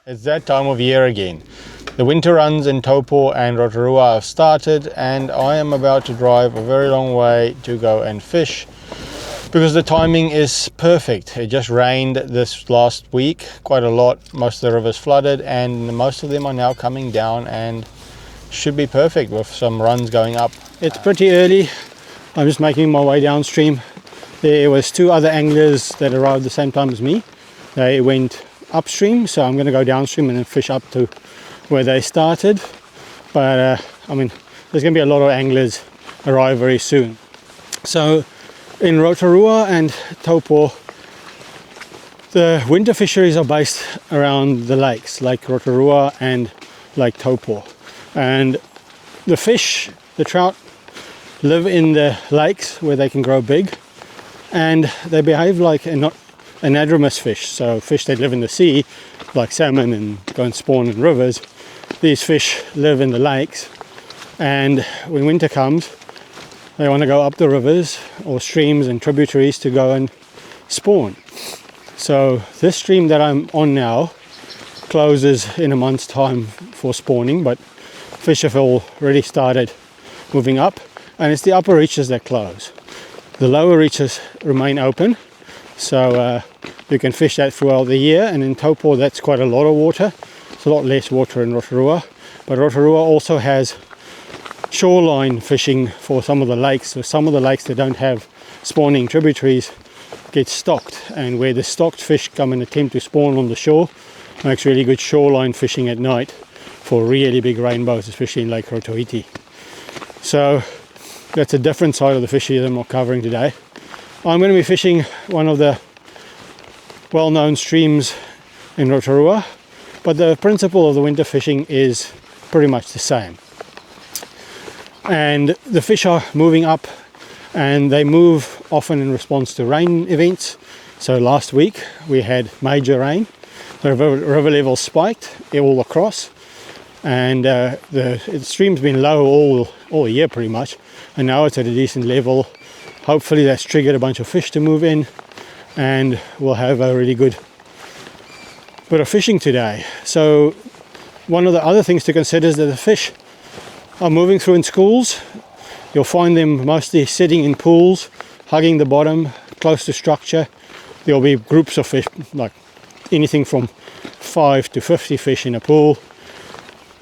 It's that time of year again. The winter runs in Taupo and Rotorua have started, and I am about to drive a very long way to go and fish because the timing is perfect. It just rained this last week quite a lot. Most of the rivers flooded and most of them are now coming down and should be perfect with some runs going up. It's pretty early. I'm just making my way downstream. There was two other anglers that arrived the same time as me. They went upstream, so I'm going to go downstream and then fish up to where they started. But I mean, there's going to be a lot of anglers arrive very soon. So in Rotorua and Taupo, the winter fisheries are based around the lakes, Lake Rotorua and Lake Taupo. And the fish, the trout, live in the lakes where they can grow big, and they behave like anadromous fish, so fish that live in the sea, like salmon and go and spawn in rivers. These fish live in the lakes, and when winter comes, they want to go up the rivers or streams and tributaries to go and spawn. So this stream that I'm on now closes in a month's time for spawning, but fish have already started moving up, and it's the upper reaches that close. The lower reaches remain open, so you can fish that throughout the year. And in Taupo, that's quite a lot of water. It's a lot less water in Rotorua, but Rotorua also has shoreline fishing for some of the lakes. So some of the lakes that don't have spawning tributaries get stocked, and where the stocked fish come and attempt to spawn on the shore, makes really good shoreline fishing at night for really big rainbows, especially in Lake Rotoiti. So that's a different side of the fishery that I'm not covering today. I'm going to be fishing one of the well-known streams in Rotorua, but the principle of the winter fishing is pretty much the same. And the fish are moving up, and they move often in response to rain events. So last week we had major rain. The river level spiked all across, and the stream's been low all year pretty much, and now it's at a decent level. Hopefully that's triggered a bunch of fish to move in, and we'll have a really good bit of fishing today. So one of the other things to consider is that the fish are moving through in schools. You'll find them mostly sitting in pools, hugging the bottom, close to structure. There'll be groups of fish, like anything from 5 to 50 fish in a pool,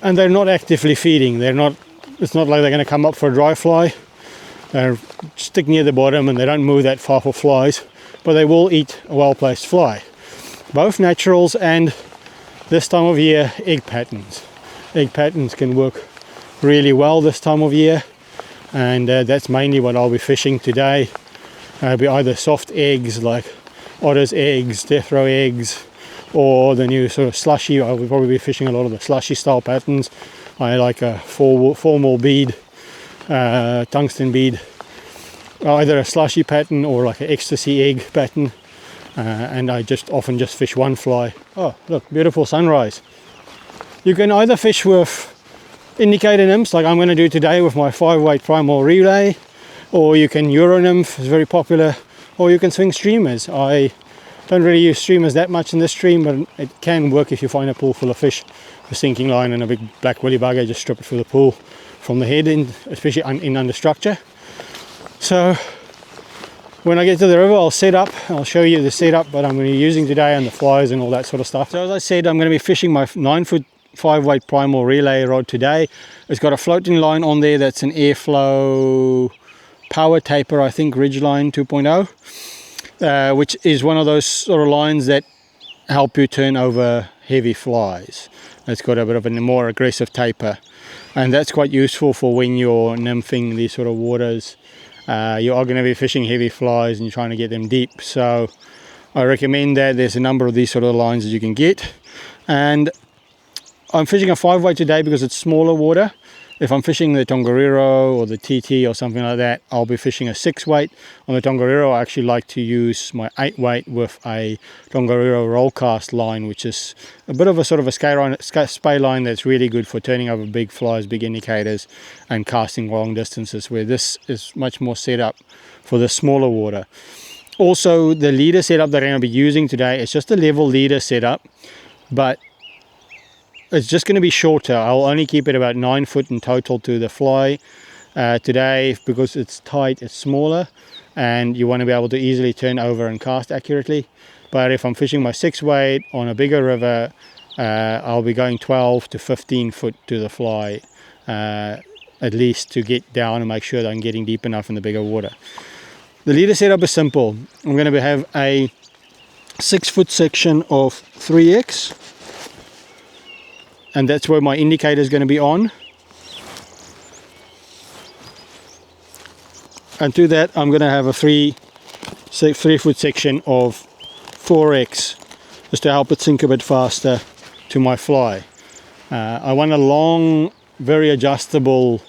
and they're not actively feeding. It's not like they're going to come up for a dry fly. They stick near the bottom and they don't move that far for flies, but they will eat a well-placed fly. Both naturals and, this time of year, egg patterns. Egg patterns can work really well this time of year, and that's mainly what I'll be fishing today. It'll be either soft eggs like otter's eggs, death row eggs, or the new sort of slushy. I will probably be fishing a lot of the slushy style patterns. I like a formal bead, tungsten bead, either a slushy pattern or like an ecstasy egg pattern, and I often just fish one fly. Oh look, beautiful sunrise. You can either fish with indicator nymphs like I'm going to do today with my 5-weight Primal relay, or you can Euro nymph, is very popular, or you can swing streamers. I don't really use streamers that much in this stream, but it can work if you find a pool full of fish. A sinking line and a big black woolly bugger, just strip it through the pool from the head, especially in under structure. So when I get to the river, I'll set up. I'll show you the setup, but I'm going to be using today and the flies and all that sort of stuff. So as I said, I'm going to be fishing my 9-foot 5-weight Primal relay rod today. It's got a floating line on there that's an Airflo power taper, I think, Ridgeline 2.0, which is one of those sort of lines that help you turn over heavy flies. It's got a bit of a more aggressive taper, and that's quite useful for when you're nymphing these sort of waters. You are going to be fishing heavy flies and you're trying to get them deep, so I recommend that. There's a number of these sort of lines that you can get, and I'm fishing a 5-weight today because it's smaller water. If I'm fishing the Tongariro or the TT or something like that, I'll be fishing a 6-weight. On the Tongariro, I actually like to use my 8-weight with a Tongariro roll cast line, which is a bit of a sort of a spay line that's really good for turning over big flies, big indicators, and casting long distances, where this is much more set up for the smaller water. Also, the leader setup that I'm going to be using today is just a level leader setup, but it's just going to be shorter. I'll only keep it about 9 foot in total to the fly today, because it's tight, it's smaller, and you want to be able to easily turn over and cast accurately. But if I'm fishing my 6 weight on a bigger river, I'll be going 12 to 15 foot to the fly, at least, to get down and make sure that I'm getting deep enough in the bigger water. The leader setup is simple. I'm going to have a 6 foot section of 3x, and that's where my indicator is going to be on. And to that, I'm going to have a 3 foot section of 4x, just to help it sink a bit faster to my fly. I want a long, very adjustable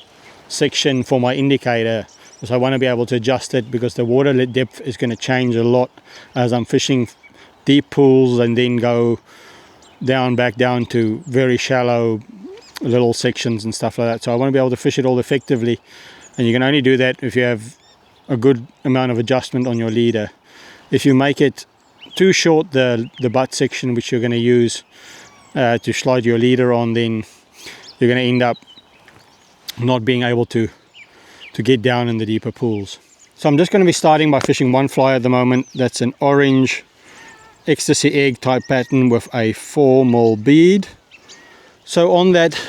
section for my indicator, because I want to be able to adjust it, because the water depth is going to change a lot as I'm fishing deep pools and then go back down to very shallow little sections and stuff like that. So I want to be able to fish it all effectively, and you can only do that if you have a good amount of adjustment on your leader. If you make it too short, the butt section which you're going to use to slide your leader on, then you're going to end up not being able to get down in the deeper pools. So I'm just going to be starting by fishing one fly at the moment. That's an orange ecstasy egg type pattern with a 4mm bead. So on that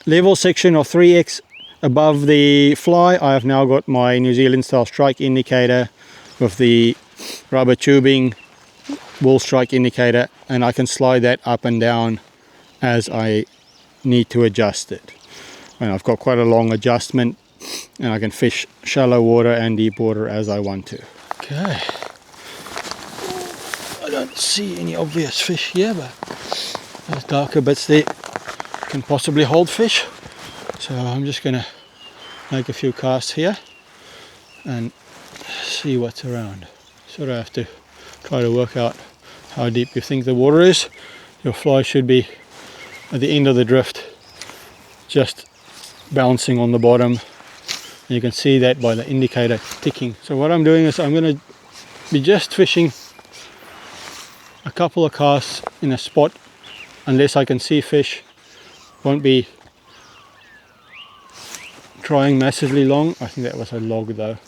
level section of 3x above the fly, I have now got my New Zealand style strike indicator with the rubber tubing wool strike indicator, and I can slide that up and down as I need to adjust it. And I've got quite a long adjustment, and I can fish shallow water and deep water as I want to. Okay, I don't see any obvious fish here, but those darker bits there can possibly hold fish. So I'm just going to make a few casts here and see what's around. Sort of have to try to work out how deep you think the water is. Your fly should be at the end of the drift, just bouncing on the bottom. And you can see that by the indicator ticking. So what I'm doing is I'm going to be just fishing a couple of casts in a spot, unless I can see fish. Won't be trying massively long. I think that was a log though.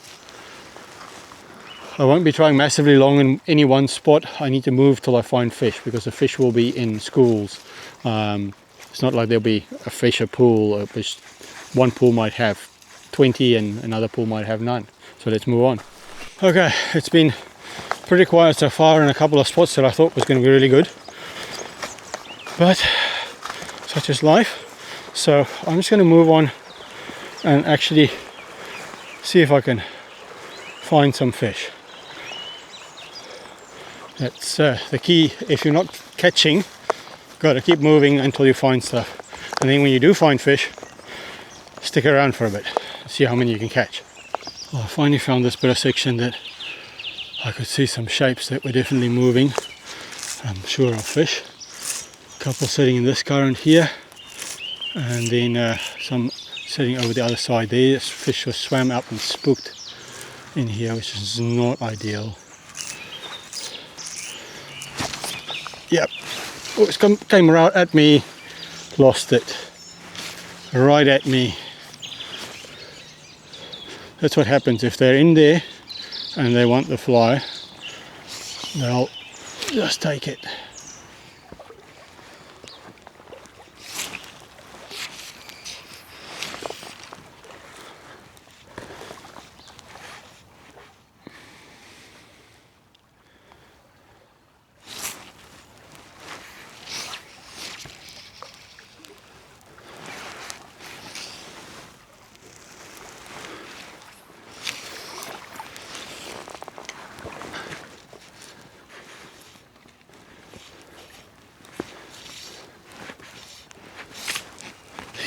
I won't be trying massively long in any one spot. I need to move till I find fish, because the fish will be in schools. It's not like there'll be a fish a pool, which one pool might have 20 and another pool might have none. So let's move on. Okay, it's been pretty quiet so far in a couple of spots that I thought was going to be really good, but such is life. So I'm just going to move on and actually see if I can find some fish. That's the key. If you're not catching, got to keep moving until you find stuff, and then when you do find fish, stick around for a bit, see how many you can catch. Well, I finally found this bit of section that I could see some shapes that were definitely moving. I'm sure of fish. A couple sitting in this current here, and then some sitting over the other side there. This fish was swam up and spooked in here, which is not ideal. Yep, oh, it's came right at me, lost it, right at me. That's what happens if they're in there and they want the fly, they'll just take it.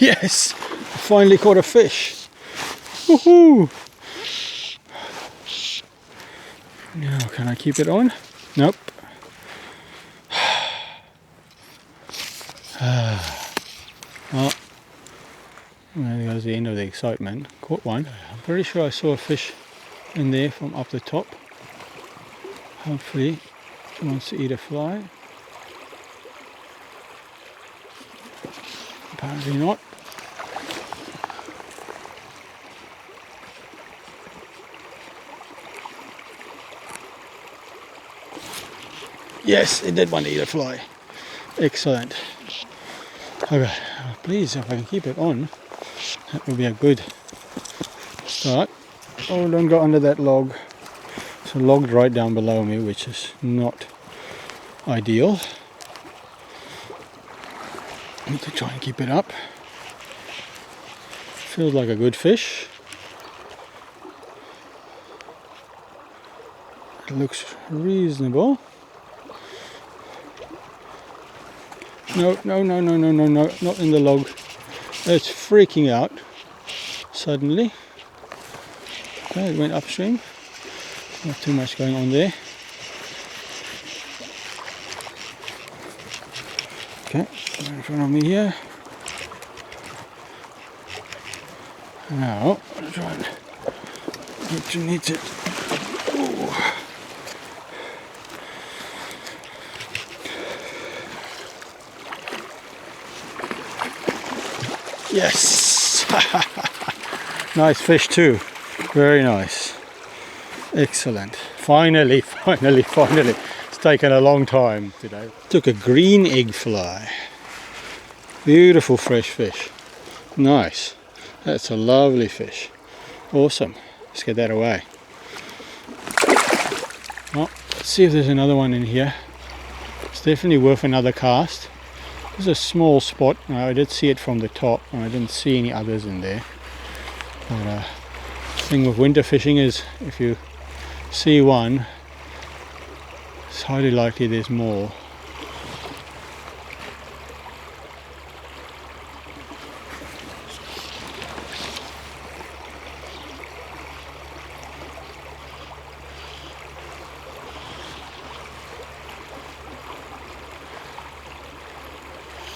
Yes, I finally caught a fish. Woohoo! Now, can I keep it on? Nope. Well, there goes the end of the excitement. Caught one. I'm pretty sure I saw a fish in there from up the top. Hopefully he wants to eat a fly. Apparently not. Yes, it did want to eat a fly. Excellent. Okay, please, if I can keep it on, that would be a good start. Oh, don't go under that log. It's a log right down below me, which is not ideal. I need to try and keep it up. Feels like a good fish. It looks reasonable. No, no, no, no, no, no, no, not in the log. It's freaking out suddenly. Okay, it went upstream. Not too much going on there. Okay, in front of me here. Now, I'll try and get to knit it. Ooh. Yes! Nice fish too. Very nice. Excellent. Finally, finally, finally. It's taken a long time today. Took a green egg fly. Beautiful fresh fish. Nice. That's a lovely fish. Awesome. Let's get that away. Well, let's see if there's another one in here. It's definitely worth another cast. There's a small spot. I did see it from the top, and I didn't see any others in there. But the thing with winter fishing is, if you see one, it's highly likely there's more.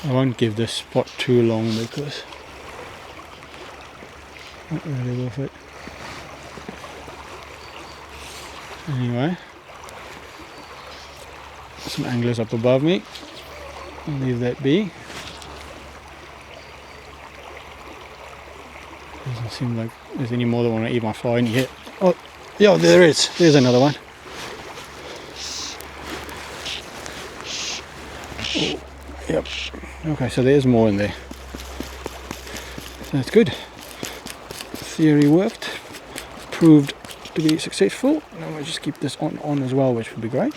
I won't give this spot too long because not really worth it. Anyway, some anglers up above me. I'll leave that be. Doesn't seem like there's any more that want to eat my fly in here. Oh, yeah, there is. There's another one. Oh, yep. Okay, so there's more in there. So that's good. Theory worked. Proved to be successful. Now I'll just keep this on as well, which would be great.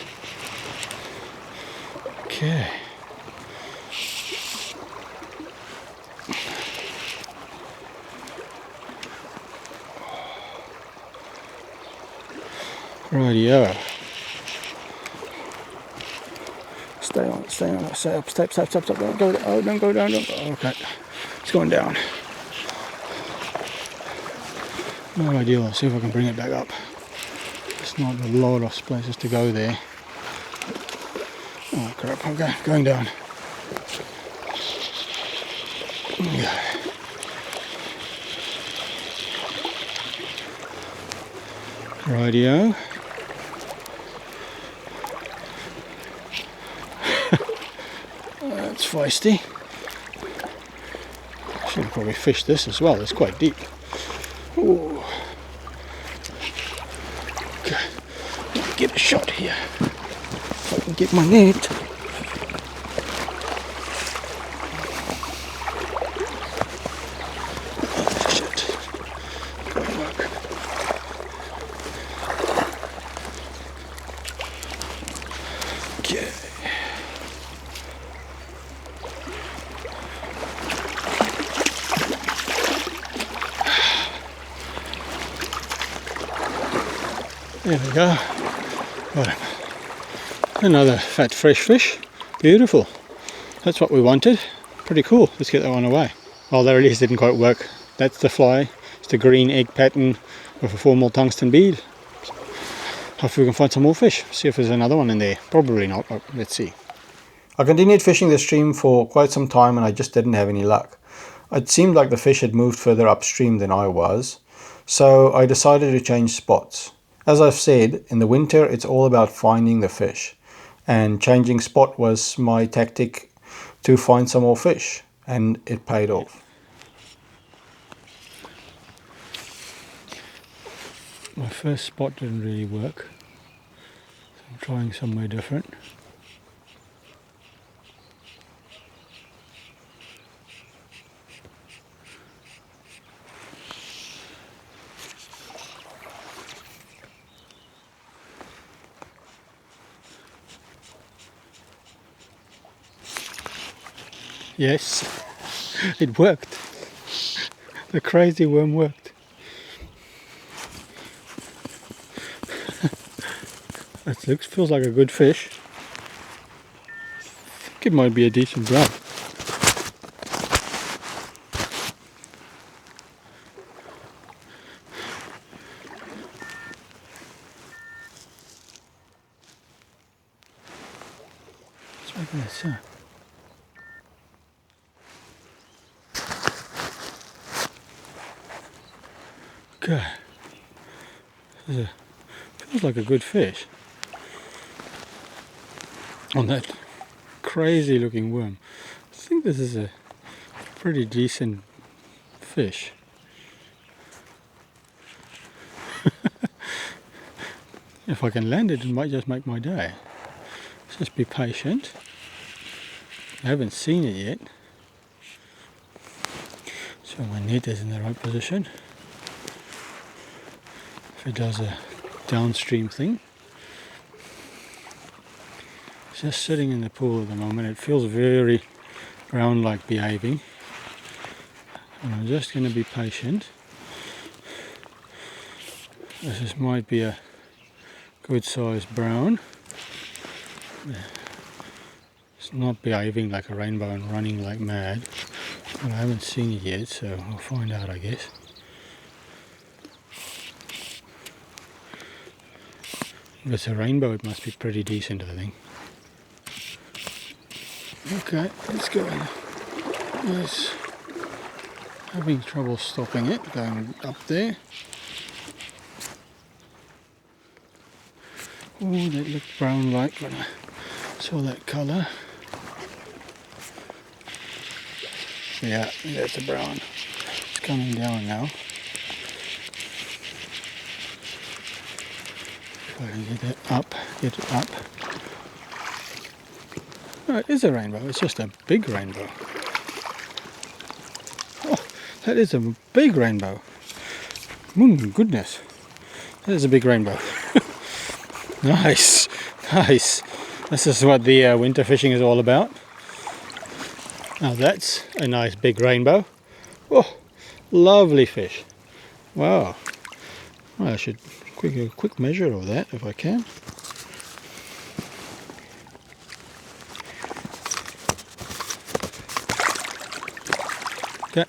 Okay. Rightio. Stay on, stay up, step, don't go, oh, don't go down, don't go, okay, it's going down. No idea, I'll see if I can bring it back up. It's not a lot of places to go there. Oh crap, okay, going down. Yeah. Rightio. That's feisty. Should have probably fished this as well, it's quite deep. Ooh. Okay. Get a shot here. If I can get my net. Oh, shit. Good work. Okay. There we go. Got him. Another fat fresh fish. Beautiful. That's what we wanted. Pretty cool. Let's get that one away. Well, that release didn't quite work. That's the fly. It's the green egg pattern with a 4mm tungsten bead. Hopefully we can find some more fish. See if there's another one in there. Probably not, but let's see. I continued fishing the stream for quite some time and I just didn't have any luck. It seemed like the fish had moved further upstream than I was, so I decided to change spots. As I've said, in the winter it's all about finding the fish, and changing spot was my tactic to find some more fish. and it paid off. My first spot didn't really work, so I'm trying somewhere different. Yes, it worked. The crazy worm worked. It feels like a good fish. I think it might be a decent brown. Let's make that sound. Okay. Feels like a good fish. On that crazy looking worm. I think this is a pretty decent fish. If I can land it, it might just make my day. Let's just be patient. I haven't seen it yet, so my net is in the right position. If it does a downstream thing. It's just sitting in the pool at the moment. It feels very brown-like behaving. And I'm just going to be patient. This might be a good sized brown. It's not behaving like a rainbow and running like mad. But I haven't seen it yet, so I'll find out, I guess. If it's a rainbow, it must be pretty decent, I think. Okay, let's go. It's having trouble stopping it, going up there. Oh, that looked brown-like when I saw that colour. Yeah, that's a brown. It's coming down now. If I can get it up. Oh, it is a rainbow. It's just a big rainbow. Oh, that is a big rainbow. Goodness. That is a big rainbow. Nice, nice. This is what the winter fishing is all about. Now that's a nice big rainbow. Oh, lovely fish. Wow. Well, I should a quick measure of that if I can. Okay.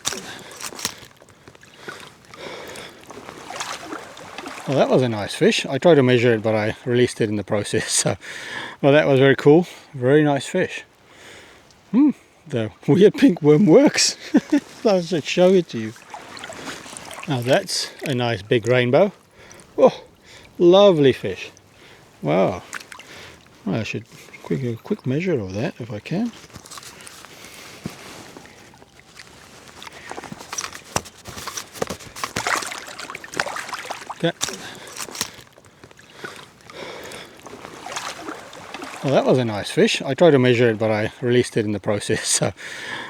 Well, that was a nice fish. I tried to measure it, but I released it in the process. So, well, that was very cool. Very nice fish. The weird pink worm works. I should show it to you. Now that's a nice big rainbow. Oh, lovely fish. Wow. Well, I should a quick measure of that if I can. Okay. Well, that was a nice fish. I tried to measure it, but I released it in the process. So,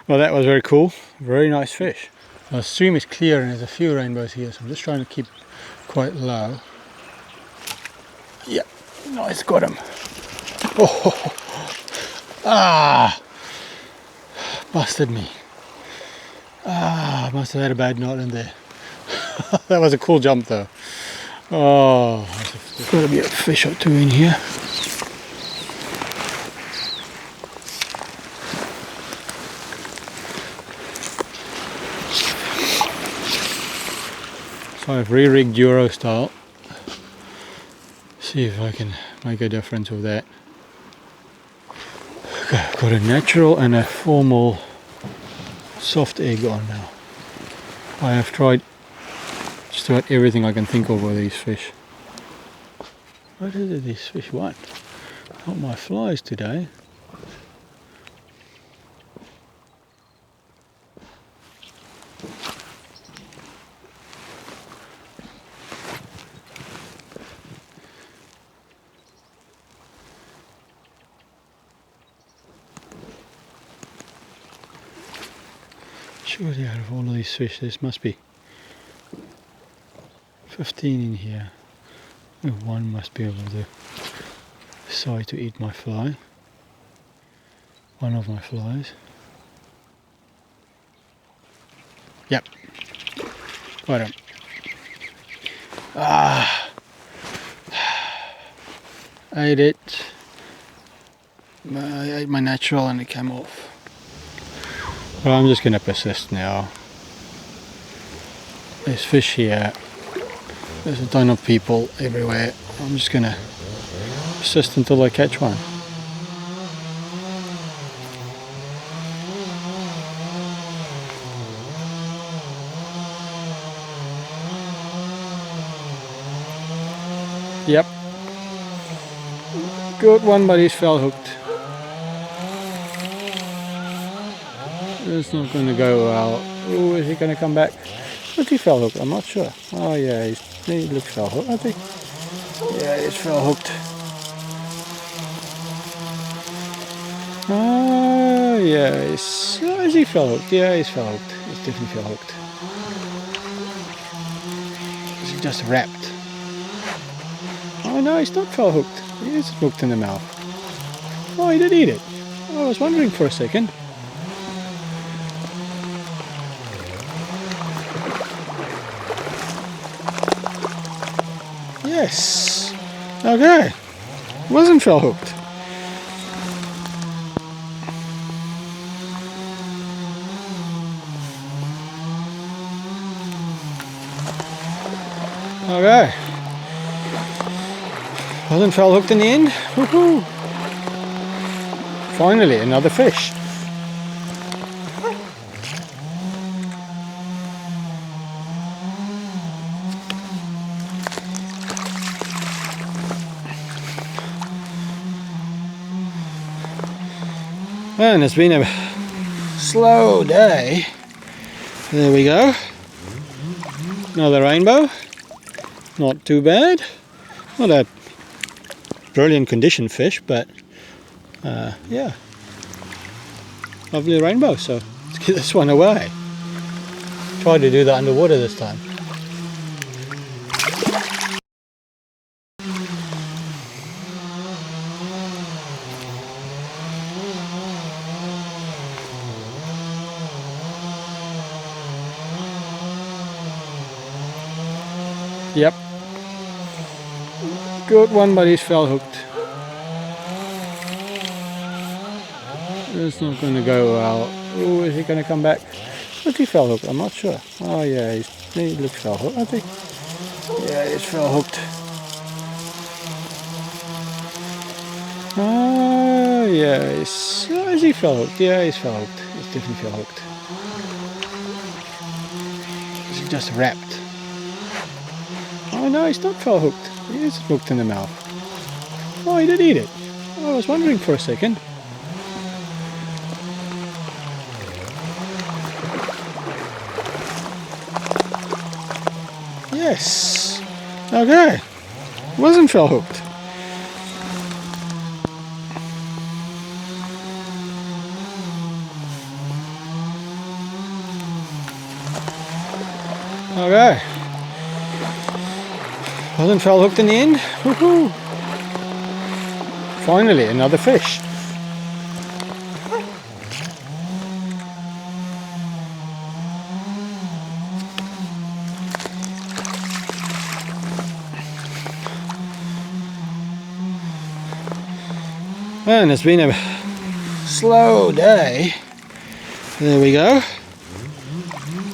well, that was very cool. Very nice fish. The stream is clear and there's a few rainbows here, so I'm just trying to keep quite low. Yeah, nice, got him. Oh, ah, busted me. Ah, must have had a bad knot in there. That was a cool jump though. Oh, there's got to be a fish or two in here. So I've re-rigged Euro style. See if I can make a difference with that. Okay, I've got a natural and a formal soft egg on now. I have tried just about everything I can think of with these fish. What is it these fish want? Not my flies today. Surely out of all of these fish, there must be 15 in here. One must be able to decide to eat my fly. One of my flies. Yep. Got him. Ate it. I ate my natural and it came off. But I'm just going to persist now. There's fish here. There's a ton of people everywhere. I'm just going to persist until I catch one. Yep. Good one, but he's fell hooked. It's not going to go well. Oh, is he going to come back? But he fell hooked, I'm not sure. Oh yeah, he looks fell hooked, I think. Yeah, he's fell hooked. Oh yeah, is he fell hooked? Yeah, he's fell hooked. He's definitely fell hooked. Is he just wrapped? Oh no, he's not fell hooked. He is hooked in the mouth. Oh, he did eat it. I was wondering for a second. Yes. Okay. Wasn't fell hooked. Okay. Wasn't fell hooked in the end. Woohoo! Finally, another fish. And it's been a slow day. There we go. Another rainbow. Not too bad. Not a brilliant condition fish, but yeah. Lovely rainbow, so let's get this one away. Try to do that underwater this time. Yep. Good one, but he's fell hooked. It's not going to go well. Oh, is he going to come back? But he fell hooked, I'm not sure. Oh yeah, he looks fell hooked, I think. Yeah, he's fell hooked. Oh yeah, is he fell hooked? Yeah, he's fell hooked. He's definitely fell hooked. Is he just wrapped? Oh no, he's not fell hooked. He is hooked in the mouth. Oh, he did eat it. I was wondering for a second. Yes. Okay. Wasn't fell hooked. Okay. Wasn't fell hooked in the end. Woohoo! Finally, another fish. And it's been a slow day. There we go.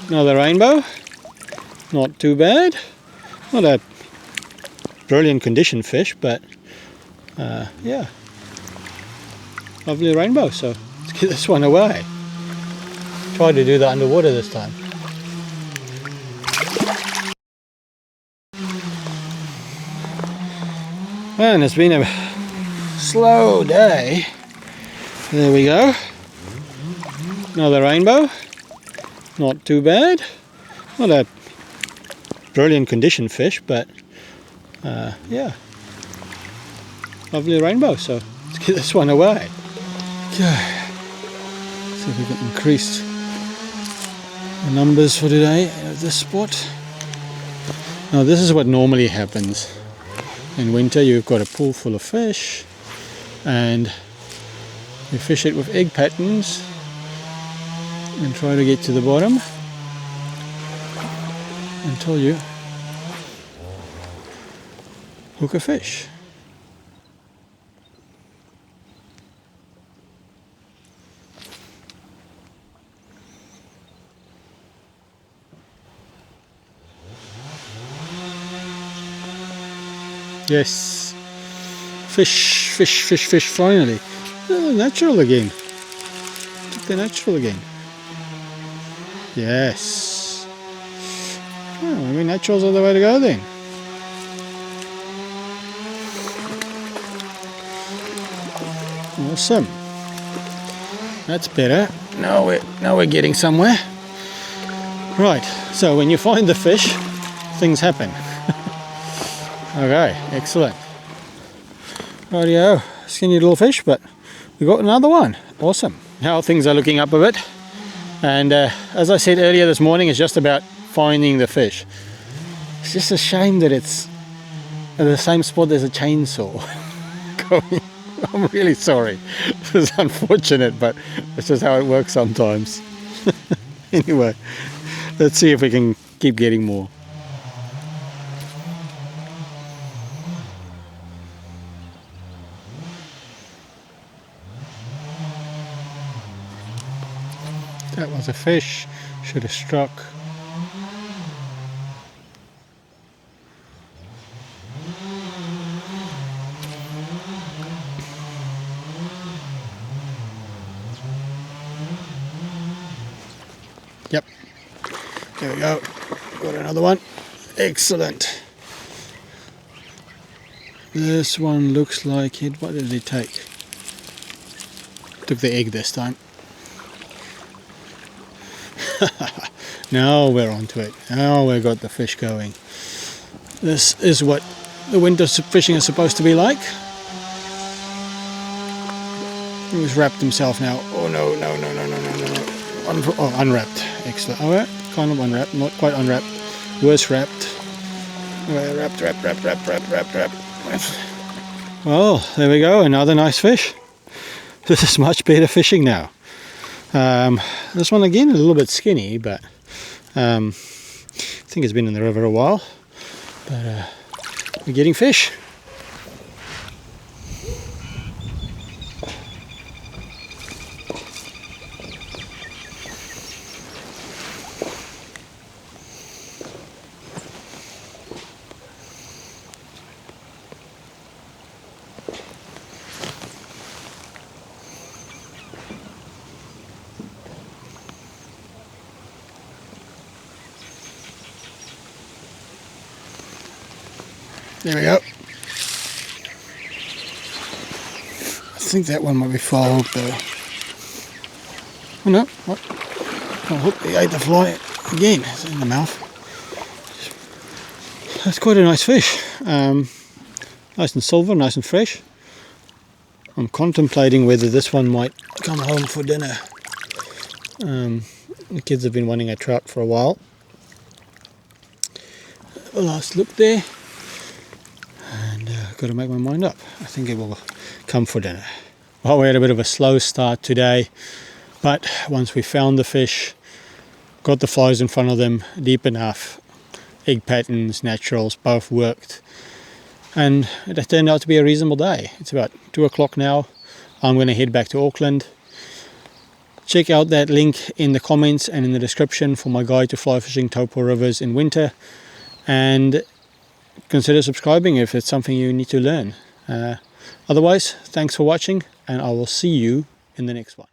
Another rainbow. Not too bad. Not a brilliant condition fish, but yeah. Lovely rainbow, so let's get this one away. Try to do that underwater this time. And it's been a slow day. There we go. Another rainbow. Not too bad. Not a brilliant condition fish, but yeah. Lovely rainbow, so let's get this one away. Okay. See if we can increase The numbers for today at this spot. Now this is what normally happens. In winter you've got a pool full of fish and you fish it with egg patterns and try to get to the bottom until you hook a fish. Yes, fish, fish, fish, fish, finally. Oh, natural again. Took the natural again. Yes. Oh, maybe naturals are the way to go then. Awesome. That's better. Now we're getting somewhere. Right, so when you find the fish, things happen. Okay, excellent. Rightio, skinny little fish, but we got another one. Awesome. Now things are looking up a bit. And as I said earlier this morning, it's just about finding the fish. It's just a shame that it's at the same spot there's a chainsaw going. I'm really sorry. This is unfortunate, but it's just how it works sometimes. Anyway, let's see if we can keep getting more. That was a fish, should have struck. Yep, there we go, got another one. Excellent. This one looks like it, what did it take? Took the egg this time. Now we're onto it. Now we've got the fish going. This is what the winter fishing is supposed to be like. He's wrapped himself now. Oh no, no, no, no, no, no, no. Oh, unwrapped. Excellent. Alright, kind of unwrapped, not quite unwrapped. Worse wrapped. Wrapped. Well, there we go, another nice fish. This is much better fishing now. This one again a little bit skinny, but I think it's been in the river a while. But we're getting fish. There we go. I think that one might be far hooked though. Oh no, what? Oh, hook, he ate the fly again. It's in the mouth. That's quite a nice fish. Nice and silver, nice and fresh. I'm contemplating whether this one might come home for dinner. The kids have been wanting a trout for a while. A last look there. Got to make my mind up. I think it will come for dinner. Well, we had a bit of a slow start today, but once we found the fish, got the flies in front of them deep enough, egg patterns, naturals, both worked, and it turned out to be a reasonable day. It's about 2 o'clock now. I'm going to head back to Auckland. Check out that link in the comments and in the description for my guide to fly fishing Taupo rivers in winter, and consider subscribing if it's something you need to learn. Otherwise, thanks for watching, and I will see you in the next one.